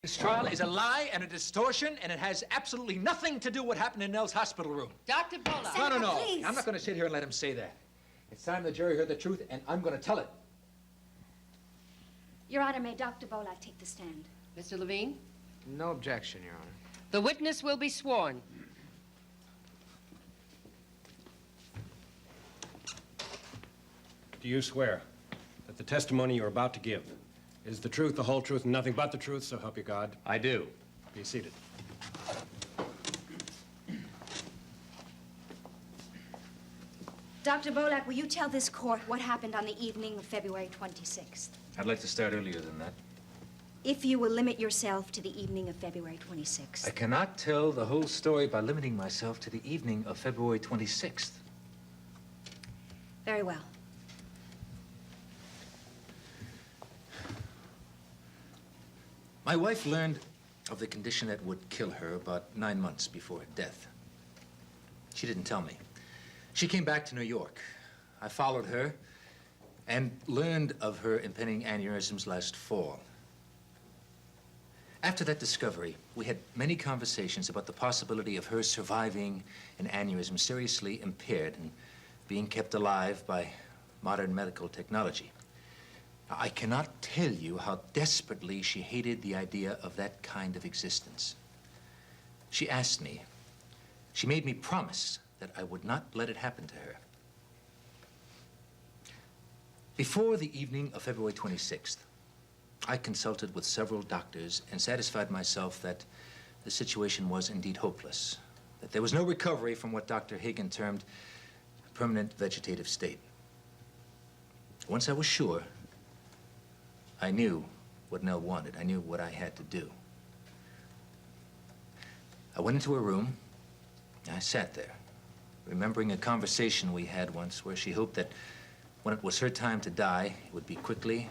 This trial is a lie and a distortion, and it has absolutely nothing to do with what happened in Nell's hospital room. Dr. Bullock. No. Please. I'm not going to sit here and let him say that. It's time the jury heard the truth, and I'm going to tell it. Your Honor, may Dr. Bolak take the stand? Mr. Levine, No objection, Your Honor. the witness will be sworn. Do you swear that the testimony you're about to give is the truth, the whole truth, and nothing but the truth, so help you God? I do. Be seated. Dr. Bolak, will you tell this court what happened on the evening of February 26th? I'd like to start earlier than that. If you will limit yourself to the evening of February 26th. I cannot tell the whole story by limiting myself to the evening of February 26th. Very well. My wife learned of the condition that would kill her about 9 months before her death. She didn't tell me. She came back to New York. I followed her and learned of her impending aneurysms last fall. After that discovery, we had many conversations about the possibility of her surviving an aneurysm seriously impaired and being kept alive by modern medical technology. I cannot tell you how desperately she hated the idea of that kind of existence. She asked me, she made me promise that I would not let it happen to her. Before the evening of February 26th, I consulted with several doctors and satisfied myself that the situation was indeed hopeless, that there was no recovery from what Dr. Hagen termed a permanent vegetative state. Once I was sure, I knew what Nell wanted. I knew what I had to do. I went into her room, and I sat there, remembering a conversation we had once where she hoped that when it was her time to die, it would be quickly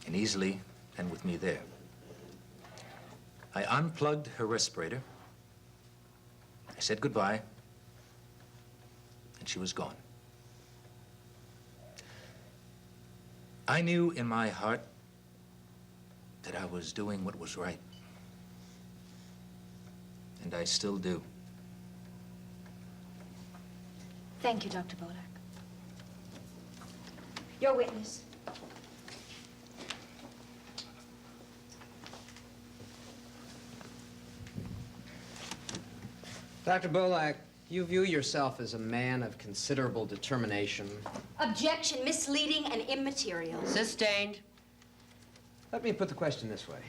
and easily and with me there. I unplugged her respirator. I said goodbye, and she was gone. I knew in my heart that I was doing what was right. And I still do. Thank you, Dr. Bolak. Your witness. Dr. Bolak, you view yourself as a man of considerable determination. Objection, misleading and immaterial. Sustained. Let me put the question this way.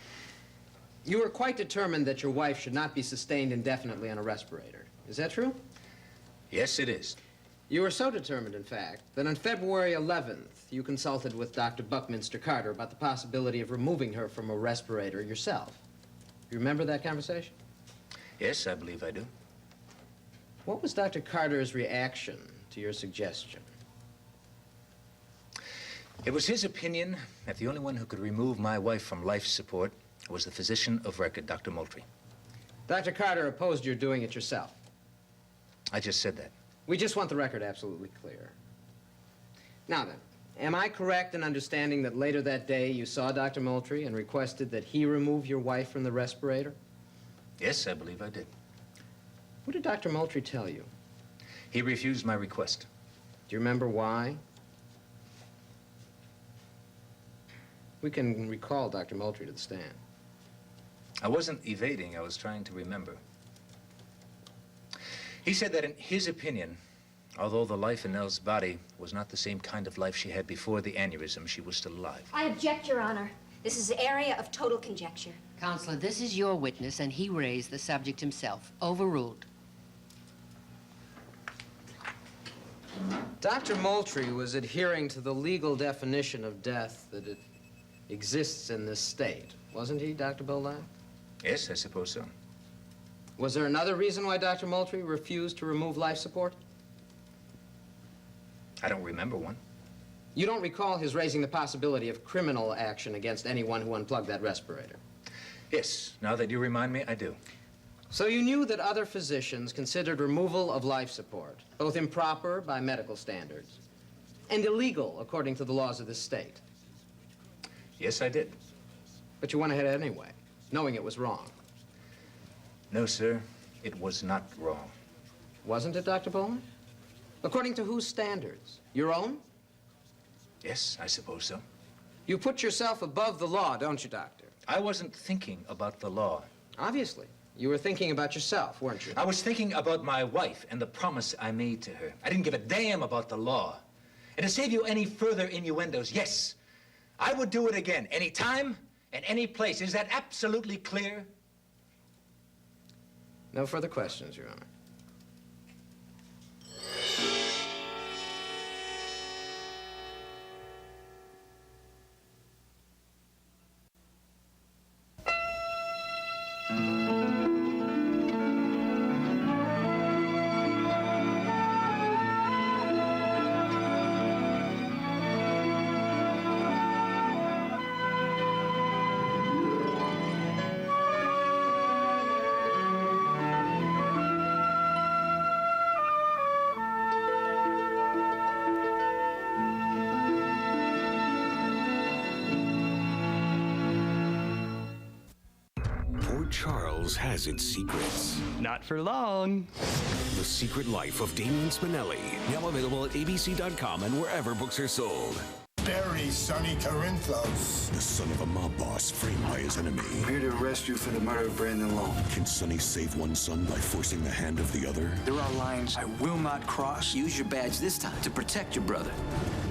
You were quite determined that your wife should not be sustained indefinitely on a respirator. Is that true? Yes, it is. You were so determined, in fact, that on February 11th, you consulted with Dr. Buckminster Carter about the possibility of removing her from a respirator yourself. You remember that conversation? Yes, I believe I do. What was Dr. Carter's reaction to your suggestion? It was his opinion that the only one who could remove my wife from life support was the physician of record, Dr. Moultrie. Dr. Carter opposed your doing it yourself. I just said that. We just want the record absolutely clear. Now then, am I correct in understanding that later that day you saw Dr. Moultrie and requested that he remove your wife from the respirator? Yes, I believe I did. What did Dr. Moultrie tell you? He refused my request. Do you remember why? We can recall Dr. Moultrie to the stand. I wasn't evading, I was trying to remember. He said that in his opinion, although the life in Nell's body was not the same kind of life she had before the aneurysm, she was still alive. I object, Your Honor. This is an area of total conjecture. Counselor, this is your witness, and he raised the subject himself. Overruled. Dr. Moultrie was adhering to the legal definition of death that it exists in this state, wasn't he, Dr. Bolak? Yes, I suppose so. Was there another reason why Dr. Moultrie refused to remove life support? I don't remember one. You don't recall his raising the possibility of criminal action against anyone who unplugged that respirator? Yes, now that you remind me, I do. So you knew that other physicians considered removal of life support both improper by medical standards and illegal according to the laws of this state? Yes, I did. But you went ahead anyway. knowing it was wrong. No, sir. It was not wrong. Wasn't it, Dr. Bowman? According to whose standards? Your own? Yes, I suppose so. You put yourself above the law, don't you, Doctor? I wasn't thinking about the law. Obviously. You were thinking about yourself, weren't you? I was thinking about my wife and the promise I made to her. I didn't give a damn about the law. And to save you any further innuendos, yes, I would do it again, any time and any place. Is that absolutely clear? No further questions, Your Honor. Port Charles has its secrets. Not for long. The Secret Life of Damien Spinelli. Now available at abc.com and wherever books are sold. Bury Sonny Corinthos. The son of a mob boss framed by his enemy. I'm here to arrest you for the murder of Brandon Long. Can Sonny save one son by forcing the hand of the other? There are lines I will not cross. Use your badge this time to protect your brother.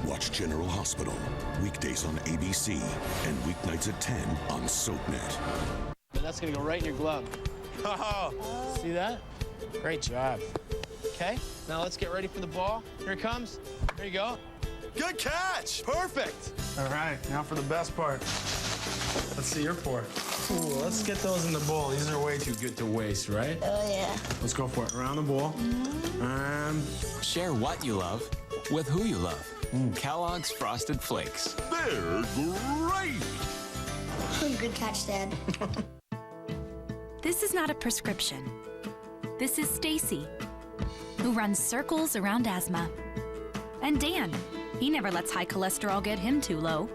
Watch General Hospital. Weekdays on ABC and weeknights at 10 on SoapNet. That's gonna go right in your glove. See that? Great job. Okay, now let's get ready for the ball. Here it comes. There you go. Good catch! Perfect! All right, now for the best part. Let's see your pour. Ooh, let's get those in the bowl. These are way too good to waste, right? Oh, yeah. Let's go for it. Around the bowl. And share what you love with who you love. Kellogg's Frosted Flakes. They're great! Good catch, Dad. This is not a prescription. This is Stacy, who runs circles around asthma. And Dan, he never lets high cholesterol get him too low.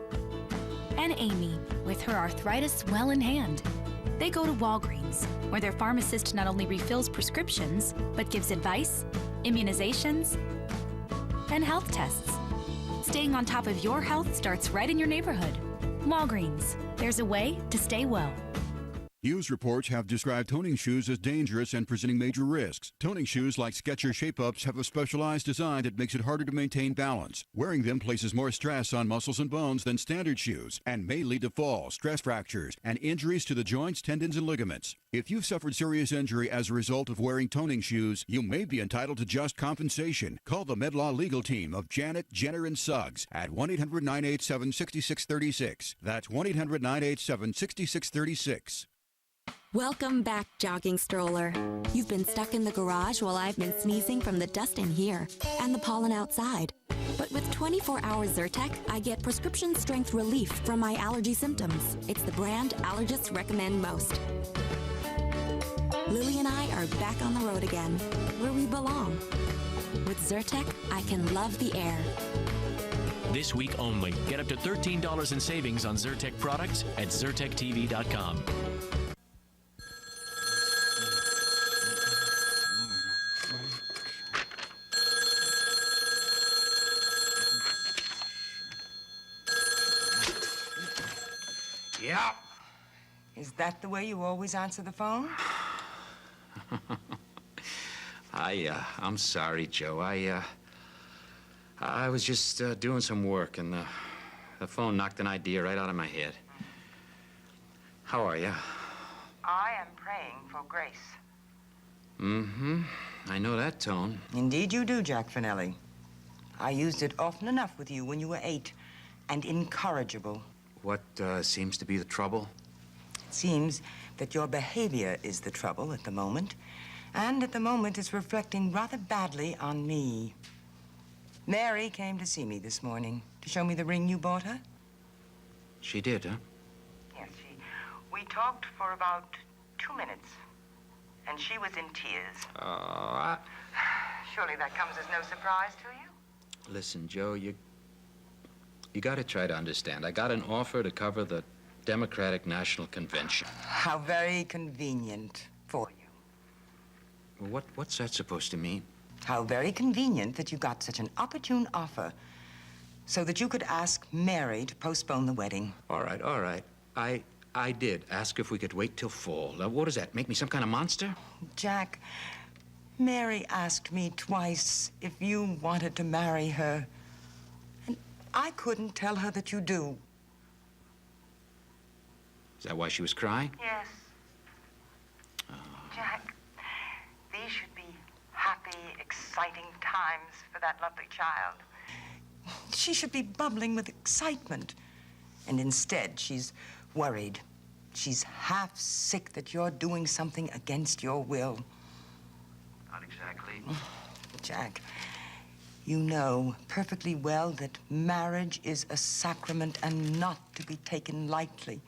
And Amy, with her arthritis well in hand. They go to Walgreens, where their pharmacist not only refills prescriptions, but gives advice, immunizations, and health tests. Staying on top of your health starts right in your neighborhood. Walgreens, there's a way to stay well. News reports have described toning shoes as dangerous and presenting major risks. Toning shoes like Skechers Shape-Ups have a specialized design that makes it harder to maintain balance. Wearing them places more stress on muscles and bones than standard shoes and may lead to falls, stress fractures, and injuries to the joints, tendons, and ligaments. If you've suffered serious injury as a result of wearing toning shoes, you may be entitled to just compensation. Call the MedLaw legal team of Janet, Jenner, and Suggs at 1-800-987-6636. That's 1-800-987-6636. Welcome back, jogging stroller. You've been stuck in the garage while I've been sneezing from the dust in here and the pollen outside. But with 24-hour Zyrtec, I get prescription strength relief from my allergy symptoms. It's the brand allergists recommend most. Lily and I are back on the road again, where we belong. With Zyrtec, I can love the air. This week only, get up to $13 in savings on Zyrtec products at ZyrtecTV.com. Yeah. Is that the way you always answer the phone? I'm sorry, Joe. I was just doing some work, and the phone knocked an idea right out of my head. How are you? I am praying for grace. Mm-hmm. I know that tone. Indeed you do, Jack Finelli. I used it often enough with you when you were 8 and incorrigible. What seems to be the trouble? It seems that your behavior is the trouble at the moment, and at the moment it's reflecting rather badly on me. Mary came to see me this morning to show me the ring you bought her. She did, huh? Yes, we talked for about 2 minutes, and she was in tears. Surely that comes as no surprise to you? Listen, Joe, you got to try to understand. I got an offer to cover the Democratic National Convention. How very convenient for you. Well, what's that supposed to mean? How very convenient that you got such an opportune offer so that you could ask Mary to postpone the wedding. All right, all right. I did ask if we could wait till fall. Now, what does that make me, some kind of monster? Jack, Mary asked me twice if you wanted to marry her. And I couldn't tell her that you do. Is that why she was crying? Yes. Jack, these should be happy, exciting times for that lovely child. She should be bubbling with excitement. And instead, she's worried. She's half sick that you're doing something against your will. Not exactly. Jack, you know perfectly well that marriage is a sacrament and not to be taken lightly.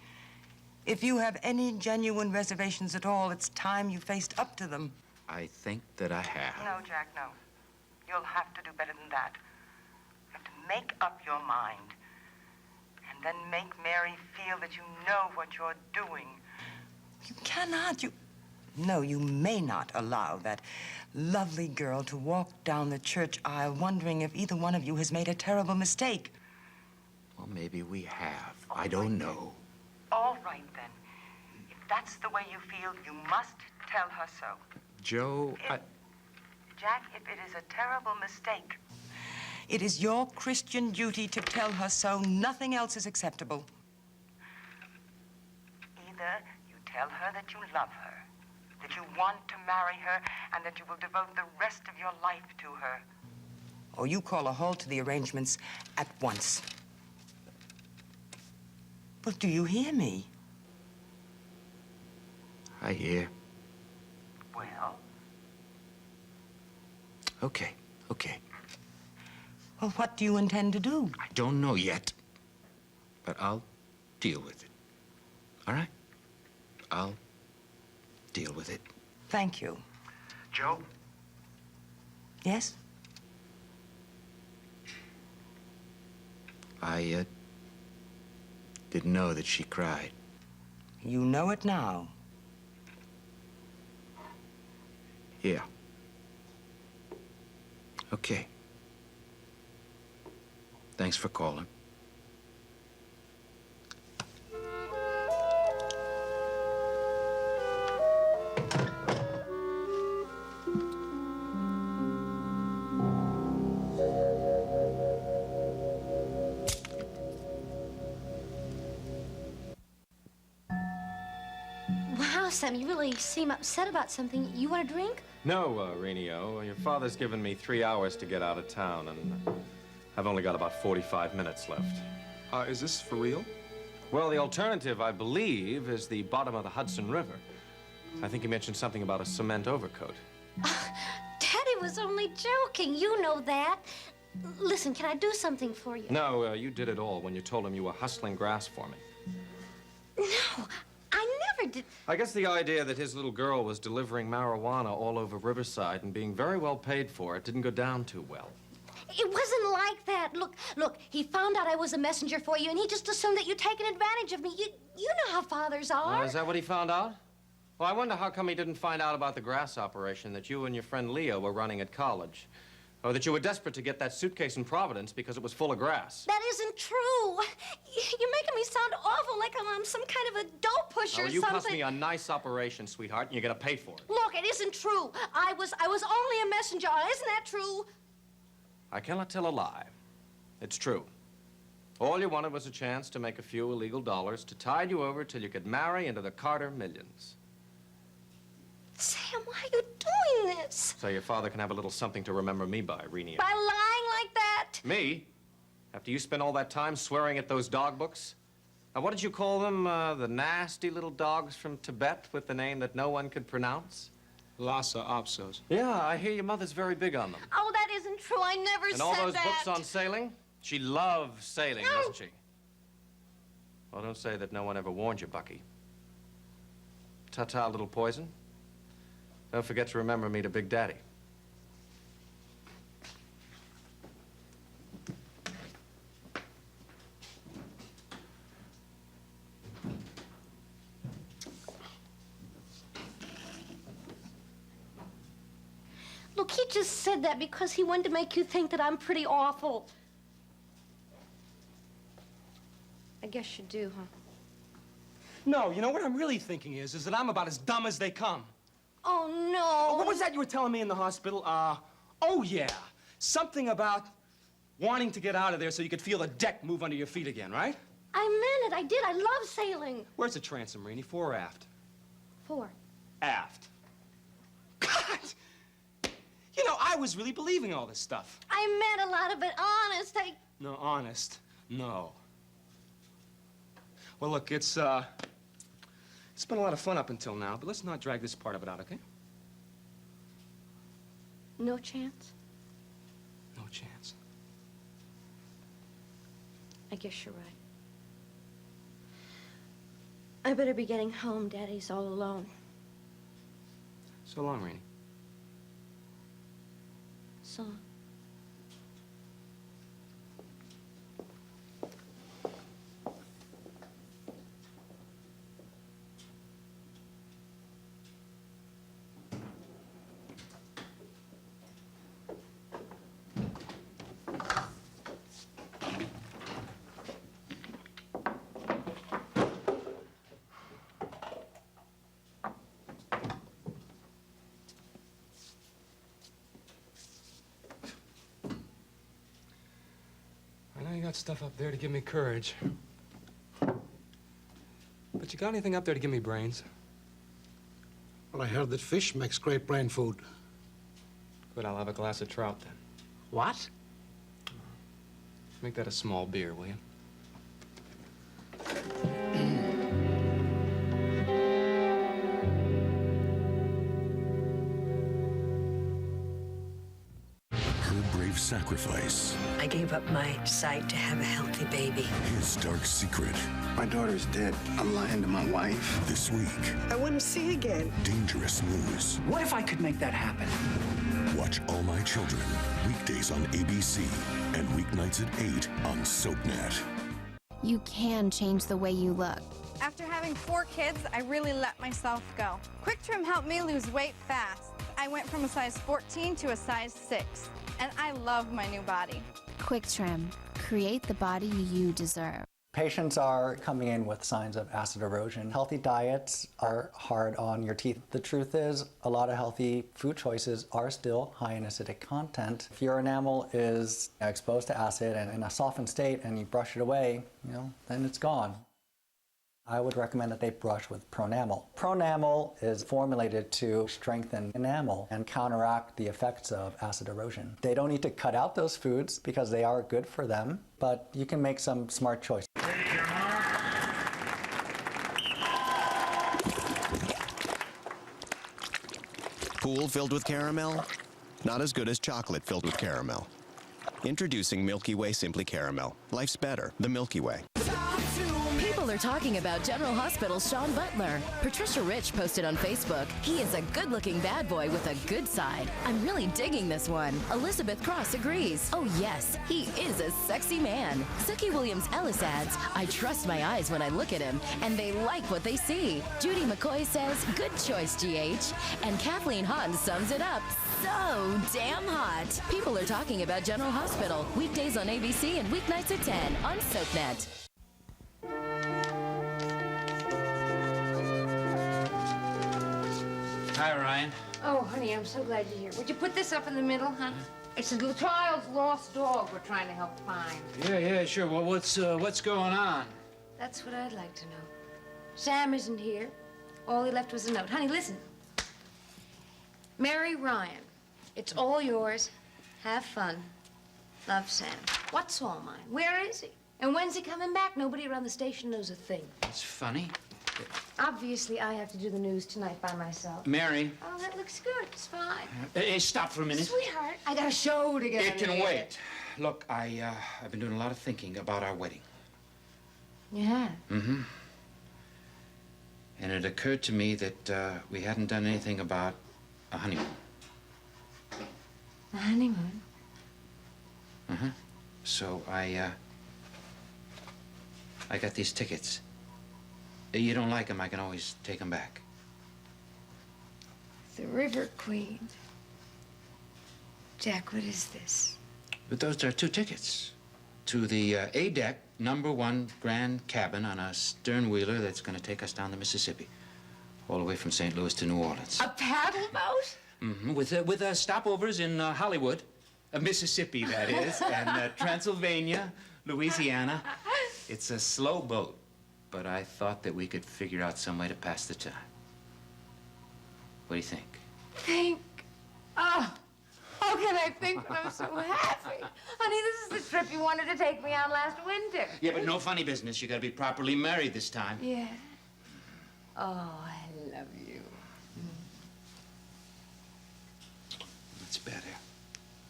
If you have any genuine reservations at all, it's time you faced up to them. I think that I have. No, Jack, no. You'll have to do better than that. You have to make up your mind. And then make Mary feel that you know what you're doing. You cannot, No, you may not allow that lovely girl to walk down the church aisle wondering if either one of you has made a terrible mistake. Well, maybe we have. I don't know. All right, then. If that's the way you feel, you must tell her so. Joe, Jack, if it is a terrible mistake, it is your Christian duty to tell her so. Nothing else is acceptable. Either you tell her that you love her, that you want to marry her, and that you will devote the rest of your life to her, or you call a halt to the arrangements at once. But do you hear me? I hear. Well? Okay, okay. Well, what do you intend to do? I don't know yet, but I'll deal with it. All right? I'll deal with it. Thank you. Joe? Yes? I didn't know that she cried. You know it now. Yeah. Okay. Thanks for calling. Wow, Sam, you really seem upset about something. You want a drink? No, Renio. Your father's given me 3 hours to get out of town, and I've only got about 45 minutes left. Is this for real? Well, the alternative, I believe, is the bottom of the Hudson River. I think you mentioned something about a cement overcoat. Daddy was only joking. You know that. Listen, can I do something for you? No, you did it all when you told him you were hustling grass for me. No, I never did. I guess the idea that his little girl was delivering marijuana all over Riverside and being very well paid for it didn't go down too well. It wasn't like that. Look, he found out I was a messenger for you, and he just assumed that you'd taken advantage of me. You know how fathers are. Is that what he found out? Well, I wonder how come he didn't find out about the grass operation that you and your friend Leo were running at college. Or that you were desperate to get that suitcase in Providence because it was full of grass. That isn't true. You're making me sound awful, like I'm some kind of a dope pusher or you something. cost me a nice operation, sweetheart, and you're gonna pay for it. Look, it isn't true. I was only a messenger. Isn't that true? I cannot tell a lie. It's true. All you wanted was a chance to make a few illegal dollars to tide you over till you could marry into the Carter millions. Sam, why are you doing this? So your father can have a little something to remember me by, Renio. By lying like that? Me? After you spent all that time swearing at those dog books? Now, what did you call them? The nasty little dogs from Tibet with the name that no one could pronounce? Lhasa Apsos. Yeah, I hear your mother's very big on them. Oh, that isn't true. I never said that. And all those books on sailing? She loves sailing, doesn't she? Well, don't say that no one ever warned you, Bucky. Ta-ta, little poison. Don't forget to remember me to Big Daddy. Look, he just said that because he wanted to make you think that I'm pretty awful. I guess you do, huh? No, you know what I'm really thinking is that I'm about as dumb as they come. Oh, no. What was that you were telling me in the hospital? Oh, yeah. Something about wanting to get out of there so you could feel the deck move under your feet again, right? I meant it. I did. I love sailing. Where's the transom, Rainey? Fore or aft? 4. Aft. God! You know, I was really believing all this stuff. I meant a lot of it. Honest, No, honest, no. Well, look, it's been a lot of fun up until now, but let's not drag this part of it out, okay? No chance? No chance. I guess you're right. I better be getting home. Daddy's all alone. So long, Rainey. So long. I know you got stuff up there to give me courage. But you got anything up there to give me brains? Well, I heard that fish makes great brain food. Good, I'll have a glass of trout then. What? Make that a small beer, will you? Her brave sacrifice. I gave up my sight to have a healthy baby. His dark secret. My daughter's dead. I'm lying to my wife. This week, I want to see again. dangerous news. What if I could make that happen? Watch All My Children, weekdays on ABC and weeknights at 8 on SoapNet. You can change the way you look. After having 4 kids, I really let myself go. Quick Trim helped me lose weight fast. I went from a size 14 to a size 6, and I love my new body. Quick Trim. Create the body you deserve. Patients are coming in with signs of acid erosion. Healthy diets are hard on your teeth. The truth is, a lot of healthy food choices are still high in acidic content. If your enamel is exposed to acid and in a softened state and you brush it away, then it's gone. I would recommend that they brush with Pronamel. Pronamel is formulated to strengthen enamel and counteract the effects of acid erosion. They don't need to cut out those foods because they are good for them, but you can make some smart choices. Pool filled with caramel? Not as good as chocolate filled with caramel. Introducing Milky Way Simply Caramel. Life's better the Milky Way. People are talking about General Hospital's Sean Butler. Patricia Rich posted on Facebook, he is a good-looking bad boy with a good side. I'm really digging this one. Elizabeth Cross agrees. Oh yes, he is a sexy man. Suki Williams-Ellis adds, I trust my eyes when I look at him, and they like what they see. Judy McCoy says, good choice, GH. And Kathleen Hahn sums it up. So damn hot. People are talking about General Hospital. Weekdays on ABC and weeknights at 10 on SoapNet. Hi, Ryan. Oh, honey, I'm so glad you're here. Would you put this up in the middle, huh? It's a child's lost dog we're trying to help find. Yeah, sure. Well, what's going on? That's what I'd like to know. Sam isn't here. All he left was a note. Honey, listen. Mary Ryan, it's all yours. Have fun. Love, Sam. What's all mine? Where is he? And when's he coming back? Nobody around the station knows a thing. It's funny. Obviously, I have to do the news tonight by myself. Mary. Oh, that looks good. It's fine. Hey, stop for a minute. Sweetheart, I got a show to get It on can the air. wait. Look, I've been doing a lot of thinking about our wedding. You have? Mm-hmm. And it occurred to me that we hadn't done anything about a honeymoon. The honeymoon? Mm-hmm. So I got these tickets. You don't like them, I can always take them back. The River Queen. Jack, what is this? But those are 2 tickets to the A-deck #1 grand cabin on a stern wheeler that's going to take us down the Mississippi, all the way from St. Louis to New Orleans. A paddle boat? Mm-hmm. With stopovers in Hollywood, Mississippi, that is, and Transylvania, Louisiana. It's a slow boat, but I thought that we could figure out some way to pass the time. What do you think? Oh, how can I think when I'm so happy? Honey, this is the trip you wanted to take me on last winter. Yeah, but no funny business. You gotta be properly married this time. Yeah. Oh, I love you. That's better.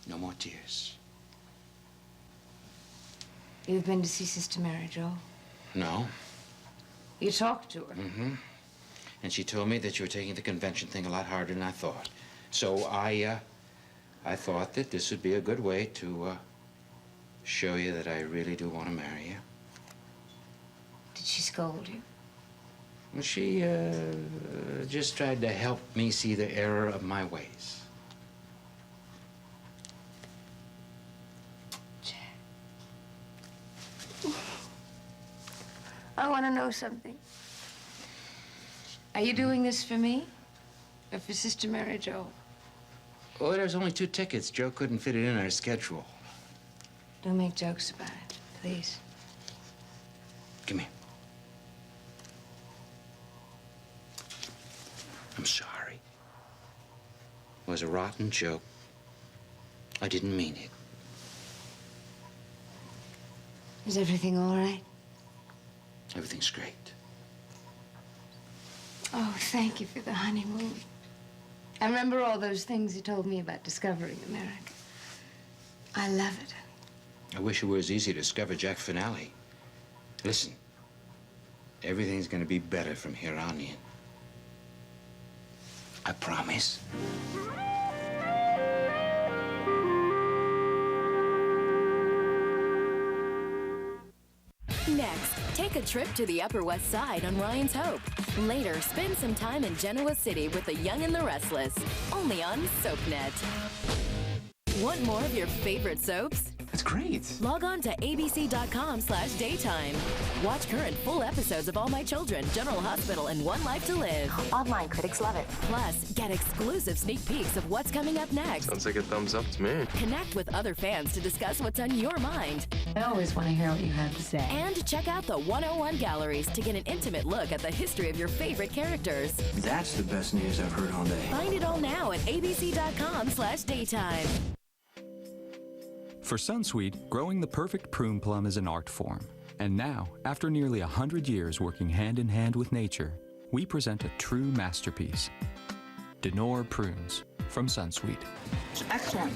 No more tears. You've been to see Sister Mary Jo? No. You talked to her? Mm-hmm. And she told me that you were taking the convention thing a lot harder than I thought. So I thought that this would be a good way to show you that I really do want to marry you. Did she scold you? Well, she just tried to help me see the error of my ways. I want to know something. Are you doing this for me or for Sister Mary Jo? Oh, there's only 2 tickets. Joe couldn't fit it in our schedule. Don't make jokes about it, please. Come here. I'm sorry. It was a rotten joke. I didn't mean it. Is everything all right? Everything's great. Oh, thank you for the honeymoon. I remember all those things you told me about discovering America. I love it. I wish it were as easy to discover Jack Finale. Listen, everything's gonna be better from here on in. I promise. Next, take a trip to the Upper West Side on Ryan's Hope. Later, spend some time in Genoa City with the Young and the Restless, only on SoapNet. Want more of your favorite soaps? That's great. Log on to abc.com/daytime. Watch current full episodes of All My Children, General Hospital, and One Life to Live. Online critics love it. Plus, get exclusive sneak peeks of what's coming up next. Sounds like a thumbs up to me. Connect with other fans to discuss what's on your mind. I always want to hear what you have to say. And check out the 101 galleries to get an intimate look at the history of your favorite characters. That's the best news I've heard all day. Find it all now at abc.com/daytime. For Sunsweet, growing the perfect prune plum is an art form. And now, after nearly 100 years working hand in hand with nature, we present a true masterpiece. Denor prunes from Sunsweet. Excellent.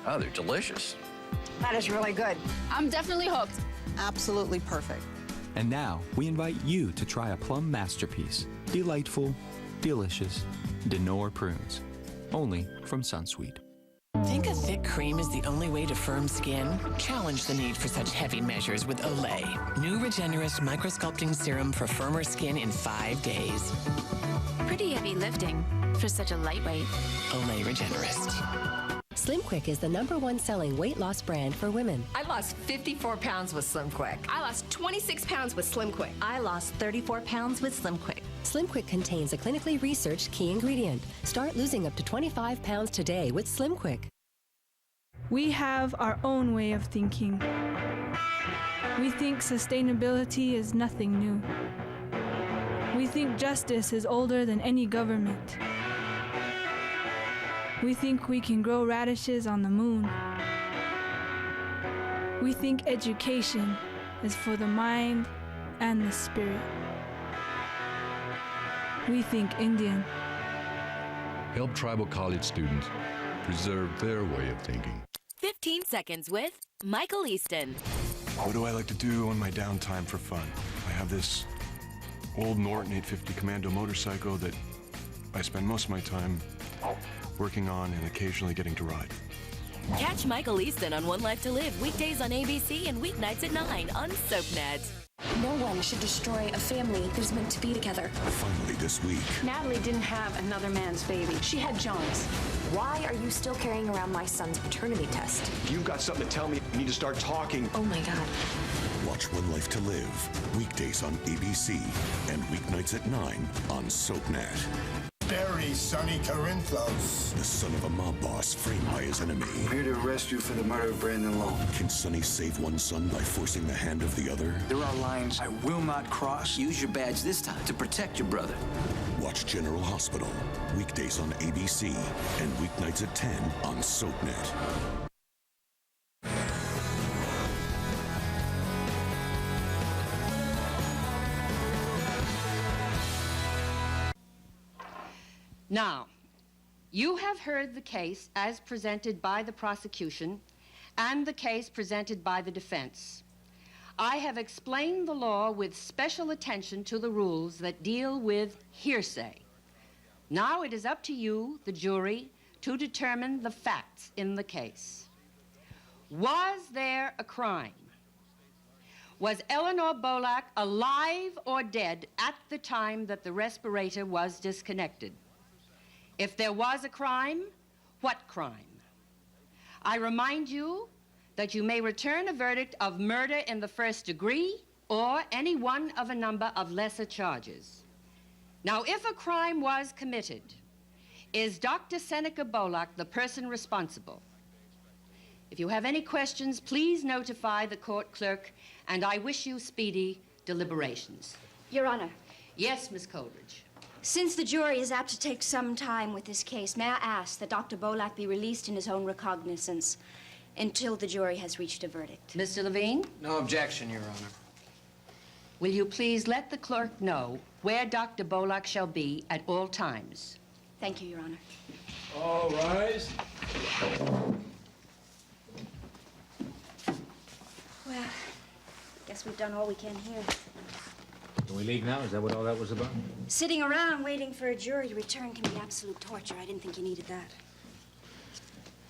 Oh, they're delicious. That is really good. I'm definitely hooked. Absolutely perfect. And now, we invite you to try a plum masterpiece. Delightful, delicious, Denor prunes. Only from Sunsweet. Think a thick cream is the only way to firm skin? Challenge the need for such heavy measures with Olay. New Regenerist Microsculpting Serum for firmer skin in 5 days. Pretty heavy lifting for such a lightweight. Olay Regenerist. SlimQuick is the #1 selling weight loss brand for women. I lost 54 pounds with SlimQuick. I lost 26 pounds with SlimQuick. I lost 34 pounds with SlimQuick. SlimQuick contains a clinically researched key ingredient. Start losing up to 25 pounds today with SlimQuick. We have our own way of thinking. We think sustainability is nothing new. We think justice is older than any government. We think we can grow radishes on the moon. We think education is for the mind and the spirit. We think Indian. Help tribal college students preserve their way of thinking. 15 seconds with Michael Easton. What do I like to do on my downtime for fun? I have this old Norton 850 Commando motorcycle that I spend most of my time working on and occasionally getting to ride. Catch Michael Easton on One Life to Live weekdays on ABC and weeknights at 9 on SoapNet. No one should destroy a family who's meant to be together. Finally this week. Natalie didn't have another man's baby. She had John's. Why are you still carrying around my son's paternity test? You've got something to tell me. You need to start talking. Oh my God. Watch One Life to Live, weekdays on ABC and weeknights at 9 on SoapNet. Bury Sonny Corinthos. The son of a mob boss framed by his enemy. I'm here to arrest you for the murder of Brandon Long. Can Sonny save one son by forcing the hand of the other? There are lines I will not cross. Use your badge this time to protect your brother. Watch General Hospital, weekdays on ABC and weeknights at 10 on SoapNet. Now, you have heard the case as presented by the prosecution and the case presented by the defense. I have explained the law with special attention to the rules that deal with hearsay. Now it is up to you, the jury, to determine the facts in the case. Was there a crime? Was Eleanor Bolak alive or dead at the time that the respirator was disconnected? If there was a crime, what crime? I remind you that you may return a verdict of murder in the first degree or any one of a number of lesser charges. Now, if a crime was committed, is Dr. Seneca Bolak the person responsible? If you have any questions, please notify the court clerk, and I wish you speedy deliberations. Your Honor. Yes, Miss Coleridge. Since the jury is apt to take some time with this case, may I ask that Dr. Bolak be released in his own recognizance until the jury has reached a verdict? Mr. Levine? No objection, Your Honor. Will you please let the clerk know where Dr. Bolak shall be at all times? Thank you, Your Honor. All rise. Well, guess we've done all we can here. Can we leave now? Is that what all that was about? Sitting around waiting for a jury to return can be absolute torture. I didn't think you needed that.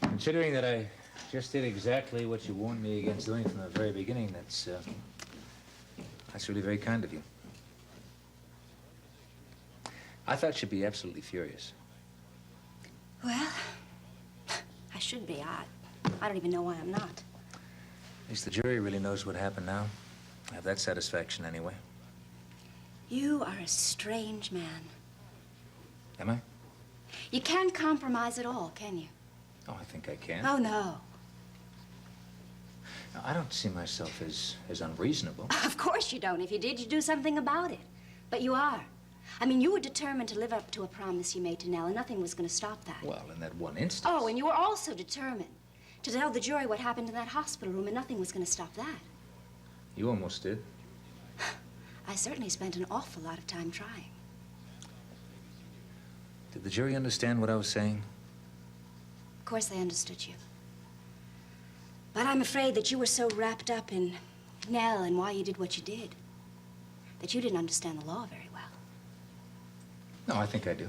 Considering that I just did exactly what you warned me against doing from the very beginning, that's really very kind of you. I thought you'd be absolutely furious. Well, I should be. I don't even know why I'm not. At least the jury really knows what happened now. I have that satisfaction anyway. You are a strange man. Am I? You can't compromise at all, can you? Oh, I think I can. Oh, no. Now, I don't see myself as unreasonable. Of course you don't. If you did, you'd do something about it. But you are. I mean, you were determined to live up to a promise you made to Nell, and nothing was going to stop that. Well, in that one instance. Oh, and you were also determined to tell the jury what happened in that hospital room, and nothing was going to stop that. You almost did. I certainly spent an awful lot of time trying. Did the jury understand what I was saying? Of course they understood you. But I'm afraid that you were so wrapped up in Nell and why you did what you did that you didn't understand the law very well. No, I think I do.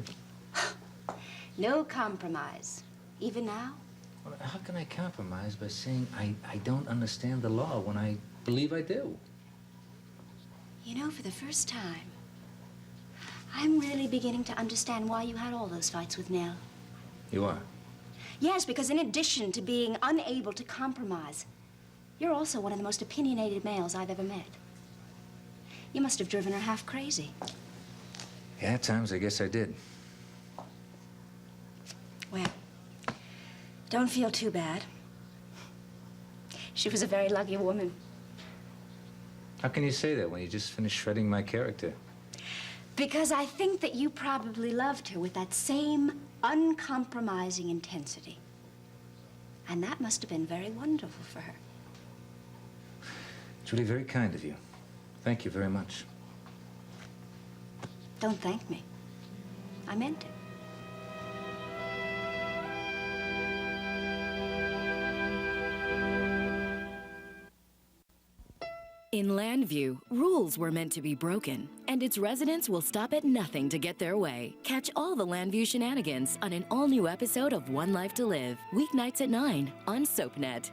No compromise. Even now? Well, how can I compromise by saying I don't understand the law when I believe I do? You know, for the first time, I'm really beginning to understand why you had all those fights with Nell. You are? Yes, because in addition to being unable to compromise, you're also one of the most opinionated males I've ever met. You must have driven her half crazy. Yeah, at times I guess I did. Well, don't feel too bad. She was a very lucky woman. How can you say that when you just finished shredding my character? Because I think that you probably loved her with that same uncompromising intensity. And that must have been very wonderful for her. It's really very kind of you. Thank you very much. Don't thank me. I meant it. In Landview, rules were meant to be broken, and its residents will stop at nothing to get their way. Catch all the Landview shenanigans on an all-new episode of One Life to Live, weeknights at 9 on SoapNet.